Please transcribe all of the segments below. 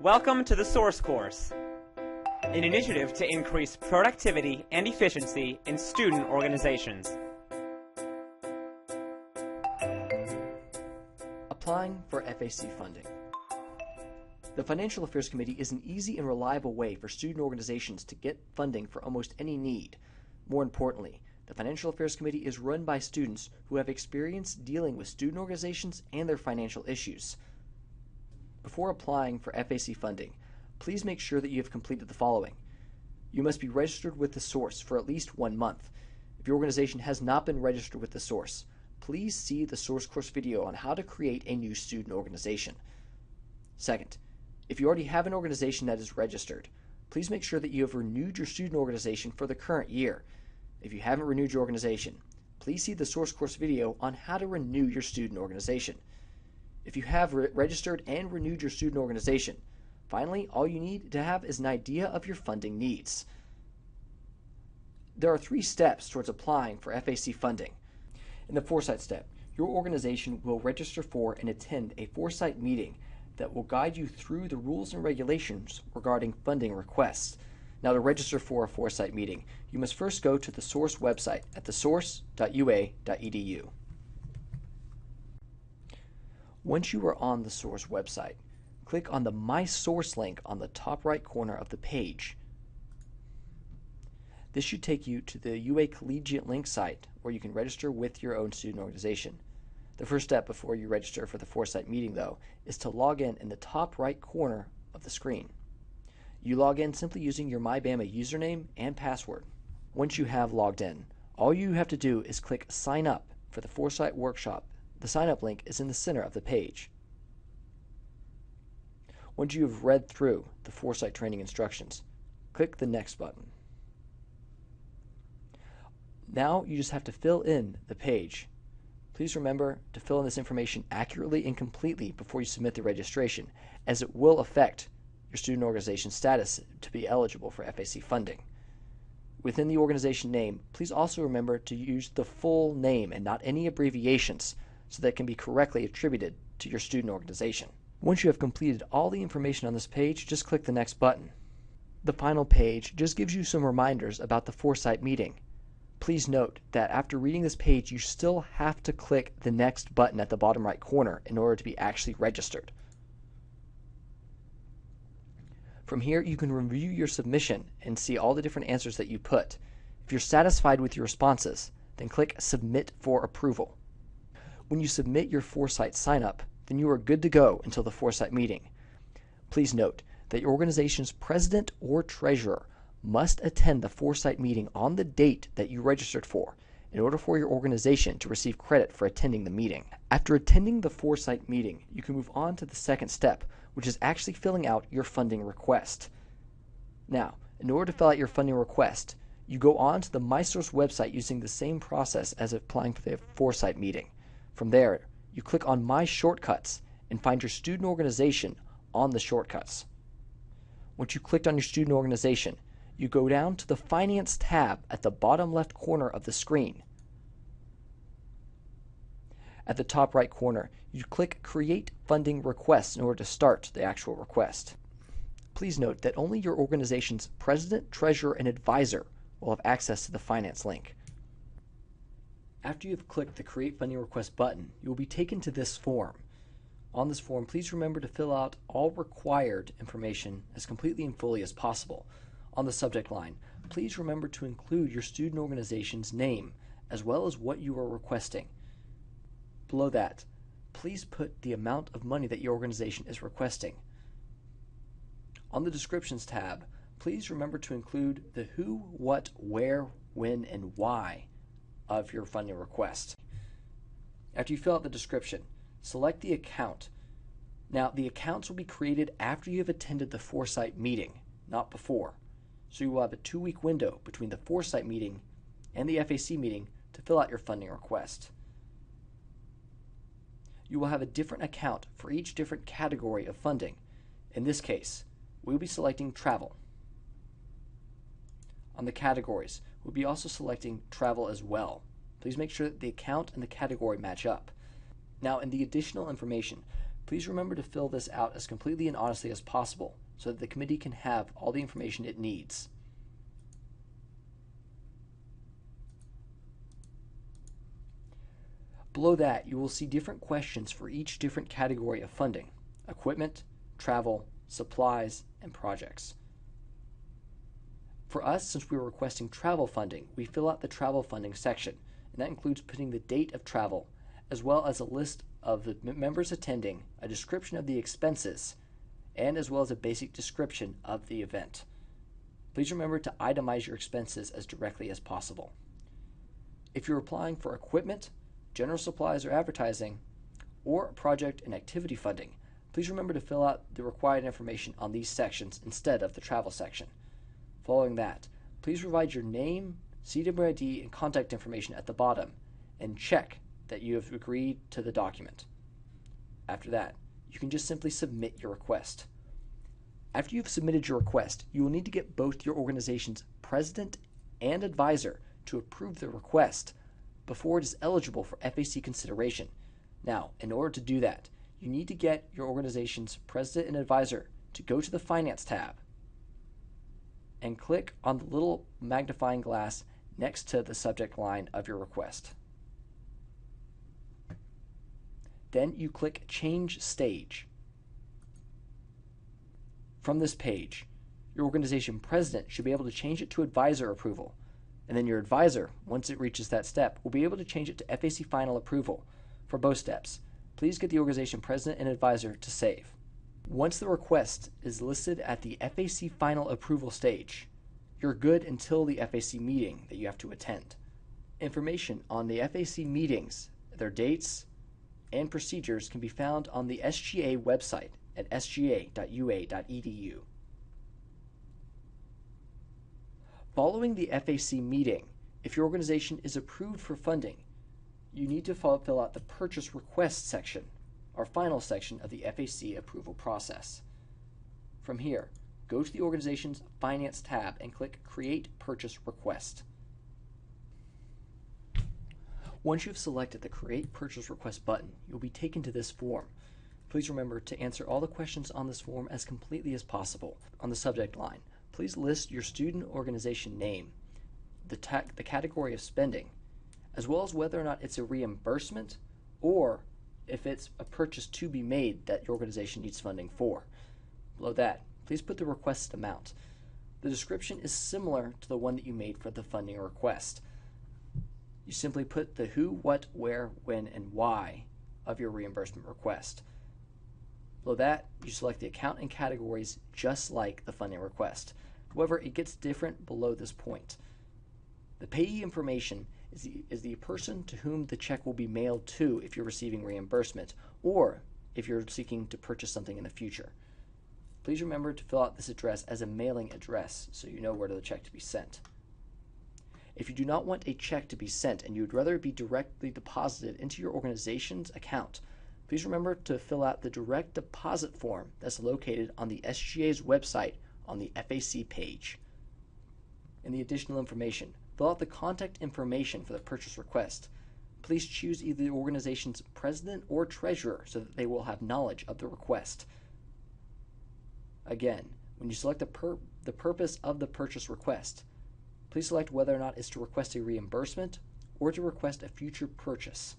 Welcome to the Source Course, an initiative to increase productivity and efficiency in student organizations. Applying for FAC funding. The Financial Affairs Committee is an easy and reliable way for student organizations to get funding for almost any need. More importantly, the Financial Affairs Committee is run by students who have experience dealing with student organizations and their financial issues. Before applying for FAC funding, please make sure that you have completed the following. You must be registered with the source for at least 1 month. If your organization has not been registered with the source, please see the Source Course video on how to create a new student organization. Second, if you already have an organization that is registered, please make sure that you have renewed your student organization for the current year. If you haven't renewed your organization, please see the Source Course video on how to renew your student organization. If you have registered and renewed your student organization, finally, all you need to have is an idea of your funding needs. There are 3 steps towards applying for FAC funding. In the foresight step, your organization will register for and attend a foresight meeting that will guide you through the rules and regulations regarding funding requests. Now, to register for a foresight meeting, you must first go to the Source website at thesource.ua.edu. Once you are on the Source website, click on the My Source link on the top right corner of the page. This should take you to the UA Collegiate Link site where you can register with your own student organization. The first step before you register for the foresight meeting, though, is to log in the top right corner of the screen. You log in simply using your MyBama username and password. Once you have logged in, all you have to do is click Sign Up for the Foresight Workshop. The Sign Up link is in the center of the page. Once you have read through the Foresight training instructions, click the Next button. Now you just have to fill in the page. Please remember to fill in this information accurately and completely before you submit the registration, as it will affect your student organization status to be eligible for FAC funding. Within the organization name, please also remember to use the full name and not any abbreviations so that it can be correctly attributed to your student organization. Once you have completed all the information on this page, just click the Next button. The final page just gives you some reminders about the foresight meeting. Please note that after reading this page, you still have to click the Next button at the bottom right corner in order to be actually registered. From here, you can review your submission and see all the different answers that you put. If you're satisfied with your responses, then click Submit for approval. When you submit your foresight sign-up, then you are good to go until the foresight meeting. Please note that your organization's president or treasurer must attend the foresight meeting on the date that you registered for in order for your organization to receive credit for attending the meeting. After attending the foresight meeting, you can move on to the second step, which is actually filling out your funding request. Now, in order to fill out your funding request, you go on to the MySource website using the same process as applying for the foresight meeting. From there, you click on My Shortcuts and find your student organization on the shortcuts. Once you clicked on your student organization, you go down to the Finance tab at the bottom left corner of the screen. At the top right corner, you click Create Funding Requests in order to start the actual request. Please note that only your organization's president, treasurer, and advisor will have access to the Finance link. After you have clicked the Create Funding Request button, you will be taken to this form. On this form, please remember to fill out all required information as completely and fully as possible. On the subject line, please remember to include your student organization's name as well as what you are requesting. Below that, please put the amount of money that your organization is requesting. On the Descriptions tab, please remember to include the who, what, where, when, and why of your funding request. After you fill out the description, select the account. Now, the accounts will be created after you have attended the foresight meeting, not before. So you will have a 2-week window between the foresight meeting and the FAC meeting to fill out your funding request. You will have a different account for each different category of funding. In this case, we will be selecting travel. On the categories, we'll be also selecting travel as well. Please make sure that the account and the category match up. Now, in the additional information, Please remember to fill this out as completely and honestly as possible so that the committee can have all the information it needs. Below that, you will see different questions for each different category of funding: equipment, travel, supplies, and projects. For us, since we were requesting travel funding, we fill out the travel funding section, and that includes putting the date of travel, as well as a list of the members attending, a description of the expenses, and as well as a basic description of the event. Please remember to itemize your expenses as directly as possible. If you're applying for equipment, general supplies or advertising, or project and activity funding, please remember to fill out the required information on these sections instead of the travel section. Following that, please provide your name, CWID, and contact information at the bottom, and check that you have agreed to the document. After that, you can just simply submit your request. After you've submitted your request, you will need to get both your organization's president and advisor to approve the request before it is eligible for FAC consideration. Now, in order to do that, you need to get your organization's president and advisor to go to the Finance tab and click on the little magnifying glass next to the subject line of your request. Then you click Change Stage. From this page, your organization president should be able to change it to advisor approval, and then your advisor, once it reaches that step, will be able to change it to FAC final approval. For both steps, please get the organization president and advisor to save. Once the request is listed at the FAC final approval stage, you're good until the FAC meeting that you have to attend. Information on the FAC meetings, their dates, and procedures can be found on the SGA website at sga.ua.edu. Following the FAC meeting, if your organization is approved for funding, you need to fill out the Purchase Request section, our final section of the FAC approval process. From here, go to the organization's Finance tab and click Create Purchase Request. Once you've selected the Create Purchase Request button, you'll be taken to this form. Please remember to answer all the questions on this form as completely as possible. On the subject line, please list your student organization name, the category of spending, as well as whether or not it's a reimbursement or if it's a purchase to be made that your organization needs funding for. Below that, please put the requested amount. The description is similar to the one that you made for the funding request. You simply put the who, what, where, when, and why of your reimbursement request. Below that, you select the account and categories just like the funding request. However, it gets different below this point. The payee information is the person to whom the check will be mailed to if you're receiving reimbursement or if you're seeking to purchase something in the future. Please remember to fill out this address as a mailing address so you know where the check to be sent. If you do not want a check to be sent and you would rather it be directly deposited into your organization's account, please remember to fill out the direct deposit form that's located on the SGA's website on the FAC page. In the additional information, fill out the contact information for the purchase request. Please choose either the organization's president or treasurer so that they will have knowledge of the request. Again, when you select the purpose of the purchase request, please select whether or not it's to request a reimbursement or to request a future purchase.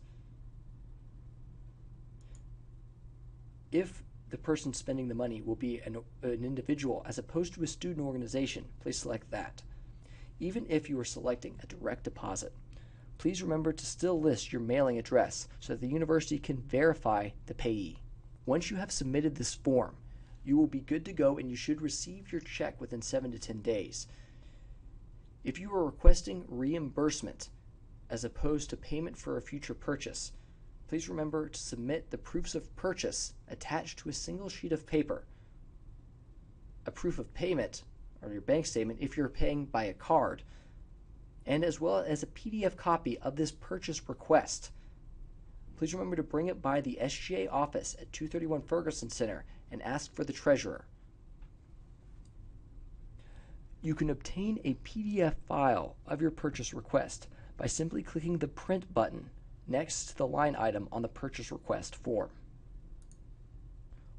If the person spending the money will be an individual as opposed to a student organization, please select that. Even if you are selecting a direct deposit, please remember to still list your mailing address so that the university can verify the payee. Once you have submitted this form, you will be good to go and you should receive your check within 7 to 10 days. If you are requesting reimbursement as opposed to payment for a future purchase, please remember to submit the proofs of purchase attached to a single sheet of paper, a proof of payment, or your bank statement if you're paying by a card, and as well as a PDF copy of this purchase request. Please remember to bring it by the SGA office at 231 Ferguson Center and ask for the treasurer. You can obtain a PDF file of your purchase request by simply clicking the print button next to the line item on the purchase request form.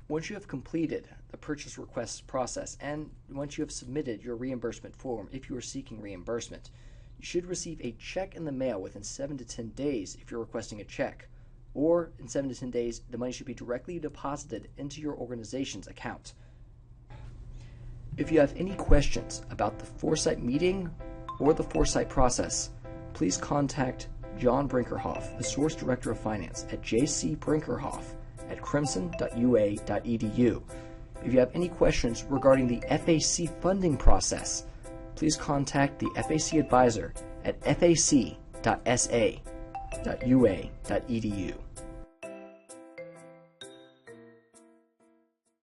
Once you have completed the purchase request process and once you have submitted your reimbursement form, if you are seeking reimbursement, you should receive a check in the mail within 7 to 10 days if you're requesting a check, or in 7 to 10 days, the money should be directly deposited into your organization's account. If you have any questions about the Foresight meeting or the Foresight process, please contact John Brinkerhoff, the Source Director of Finance, at jcbrinkerhoff@crimson.ua.edu. If you have any questions regarding the FAC funding process, please contact the FAC advisor at fac.sa.ua.edu.